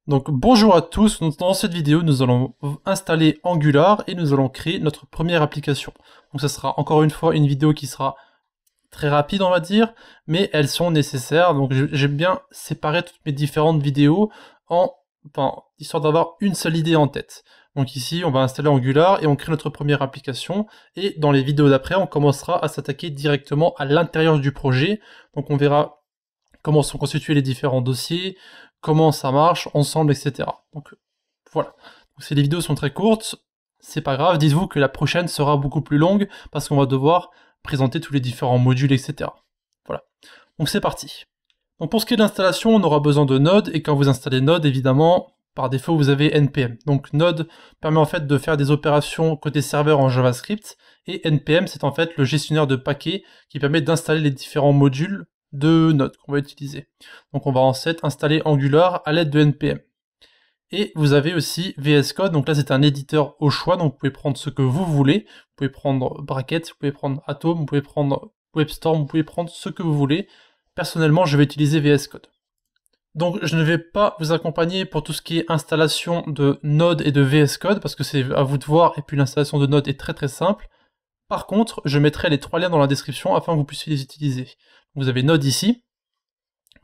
Donc bonjour à tous, dans cette vidéo nous allons installer Angular et nous allons créer notre première application. Donc ça sera encore une fois une vidéo qui sera très rapide on va dire, mais elles sont nécessaires, donc j'aime bien séparer toutes mes différentes vidéos histoire d'avoir une seule idée en tête. Donc ici on va installer Angular et on crée notre première application, et dans les vidéos d'après on commencera à s'attaquer directement à l'intérieur du projet, donc on verra comment sont constitués les différents dossiers, comment ça marche ensemble, etc. Donc voilà. Donc, si les vidéos sont très courtes, c'est pas grave, dites-vous que la prochaine sera beaucoup plus longue parce qu'on va devoir présenter tous les différents modules, etc. Voilà. Donc c'est parti. Donc pour ce qui est de l'installation, on aura besoin de Node, et quand vous installez Node, évidemment, par défaut vous avez NPM. Donc Node permet en fait de faire des opérations côté serveur en JavaScript, et NPM c'est en fait le gestionnaire de paquets qui permet d'installer les différents modules de Node qu'on va utiliser. Donc on va en fait installer Angular à l'aide de NPM. Et vous avez aussi VS Code, donc là c'est un éditeur au choix, donc vous pouvez prendre ce que vous voulez. Vous pouvez prendre Bracket, vous pouvez prendre Atom, vous pouvez prendre WebStorm, vous pouvez prendre ce que vous voulez. Personnellement je vais utiliser VS Code. Donc je ne vais pas vous accompagner pour tout ce qui est installation de Node et de VS Code, parce que c'est à vous de voir, et puis l'installation de Node est très simple. Par contre, je mettrai les 3 liens dans la description afin que vous puissiez les utiliser. Vous avez Node ici,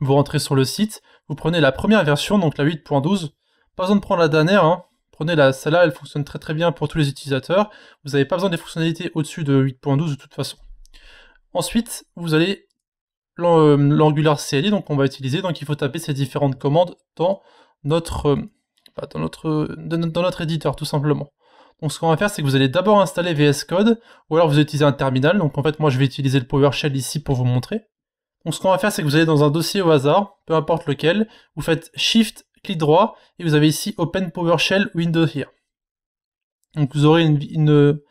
vous rentrez sur le site, vous prenez la première version, donc la 8.12, pas besoin de prendre la dernière, hein. Prenez celle-là, elle fonctionne très bien pour tous les utilisateurs, vous n'avez pas besoin des fonctionnalités au-dessus de 8.12 de toute façon. Ensuite, vous allez l'Angular CLI, donc on va utiliser, donc il faut taper ces différentes commandes dans notre éditeur tout simplement. Donc ce qu'on va faire, c'est que vous allez d'abord installer VS Code, ou alors vous utilisez un terminal. Donc en fait moi je vais utiliser le PowerShell ici pour vous montrer. Donc ce qu'on va faire, c'est que vous allez dans un dossier au hasard, peu importe lequel, vous faites Shift, clic droit, et vous avez ici Open PowerShell Window here. Donc vous aurez une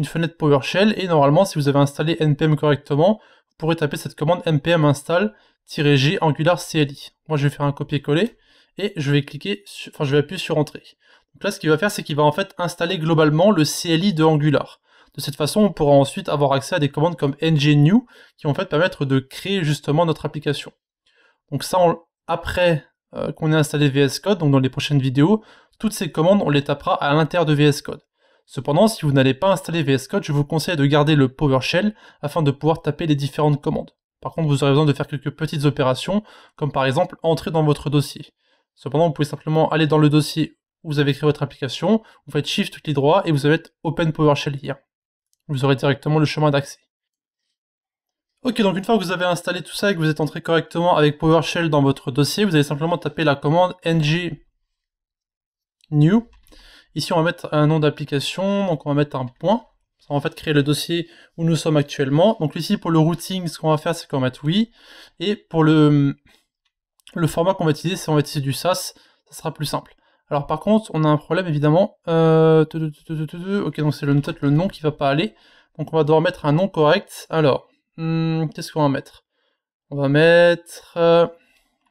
fenêtre PowerShell, et normalement si vous avez installé NPM correctement, vous pourrez taper cette commande npm install-g Angular CLI. Moi je vais faire un copier-coller, et je vais je vais appuyer sur Entrée. Donc là, ce qu'il va faire, c'est qu'il va en fait installer globalement le CLI de Angular. De cette façon, on pourra ensuite avoir accès à des commandes comme ngnew, qui vont en fait permettre de créer justement notre application. Donc ça, après qu'on ait installé VS Code, donc dans les prochaines vidéos, toutes ces commandes, on les tapera à l'intérieur de VS Code. Cependant, si vous n'allez pas installer VS Code, je vous conseille de garder le PowerShell afin de pouvoir taper les différentes commandes. Par contre, vous aurez besoin de faire quelques petites opérations, comme par exemple entrer dans votre dossier. Cependant, vous pouvez simplement aller dans le dossier où vous avez créé votre application, vous faites Shift clic droit et vous allez mettre Open PowerShell here. Vous aurez directement le chemin d'accès. Ok, donc une fois que vous avez installé tout ça et que vous êtes entré correctement avec PowerShell dans votre dossier, vous allez simplement taper la commande ngnew. Ici on va mettre un nom d'application, donc on va mettre un point. Ça va en fait créer le dossier où nous sommes actuellement. Donc ici pour le routing, ce qu'on va faire c'est qu'on va mettre oui. Et pour le format qu'on va utiliser, c'est on va utiliser du SAS, ça sera plus simple. Alors par contre, on a un problème évidemment. Ok, donc c'est peut-être le nom qui va pas aller. Donc on va devoir mettre un nom correct. Alors, qu'est-ce qu'on va mettre? On va mettre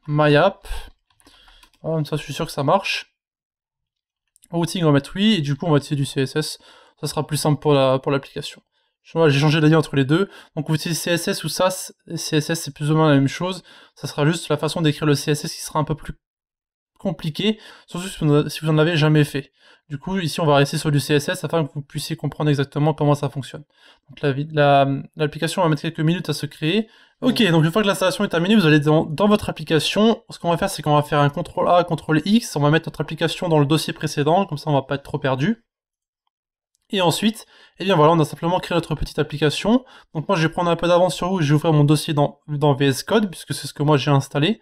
myapp. Comme ça, je suis sûr que ça marche. Routing, on va mettre oui, et du coup, on va utiliser du CSS. Ça sera plus simple pour l'application. J'ai changé d'avis entre les deux. Donc vous utilisez CSS ou SAS. CSS, c'est plus ou moins la même chose. Ça sera juste la façon d'écrire le CSS qui sera un peu plus compliqué, surtout si vous n'en avez jamais fait. Du coup, ici, on va rester sur du CSS afin que vous puissiez comprendre exactement comment ça fonctionne. Donc l'application va mettre quelques minutes à se créer. Ok, donc une fois que l'installation est terminée, vous allez dans votre application. Ce qu'on va faire, c'est qu'on va faire un CTRL-A, CTRL-X. On va mettre notre application dans le dossier précédent, comme ça on va pas être trop perdu. Et ensuite, eh bien voilà, on a simplement créé notre petite application. Donc moi, je vais prendre un peu d'avance sur vous, je vais ouvrir mon dossier dans VS Code, puisque c'est ce que moi j'ai installé.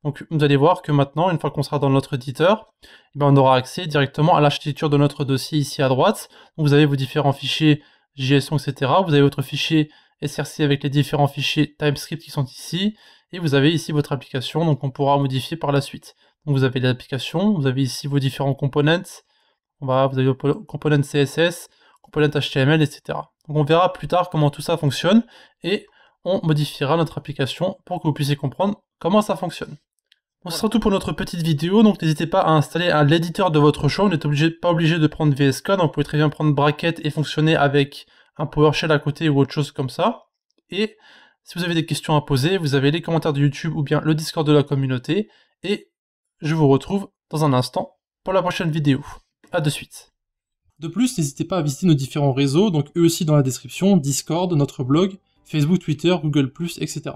Donc vous allez voir que maintenant, une fois qu'on sera dans notre éditeur, eh bien, on aura accès directement à l'architecture de notre dossier ici à droite. Donc vous avez vos différents fichiers JSON, etc. Vous avez votre fichier SRC avec les différents fichiers TypeScript qui sont ici. Et vous avez ici votre application, donc on pourra modifier par la suite. Donc vous avez l'application, vous avez ici vos différents components. Vous avez vos components CSS, components HTML, etc. Donc on verra plus tard comment tout ça fonctionne. Et on modifiera notre application pour que vous puissiez comprendre comment ça fonctionne. Bon, ce sera tout pour notre petite vidéo, donc n'hésitez pas à installer l'éditeur de votre choix, vous n'êtes pas obligé de prendre VS Code, vous pouvez très bien prendre Bracket et fonctionner avec un PowerShell à côté ou autre chose comme ça. Et si vous avez des questions à poser, vous avez les commentaires de YouTube ou bien le Discord de la communauté, et je vous retrouve dans un instant pour la prochaine vidéo. A de suite. De plus, n'hésitez pas à visiter nos différents réseaux, donc eux aussi dans la description, Discord, notre blog, Facebook, Twitter, Google+, etc.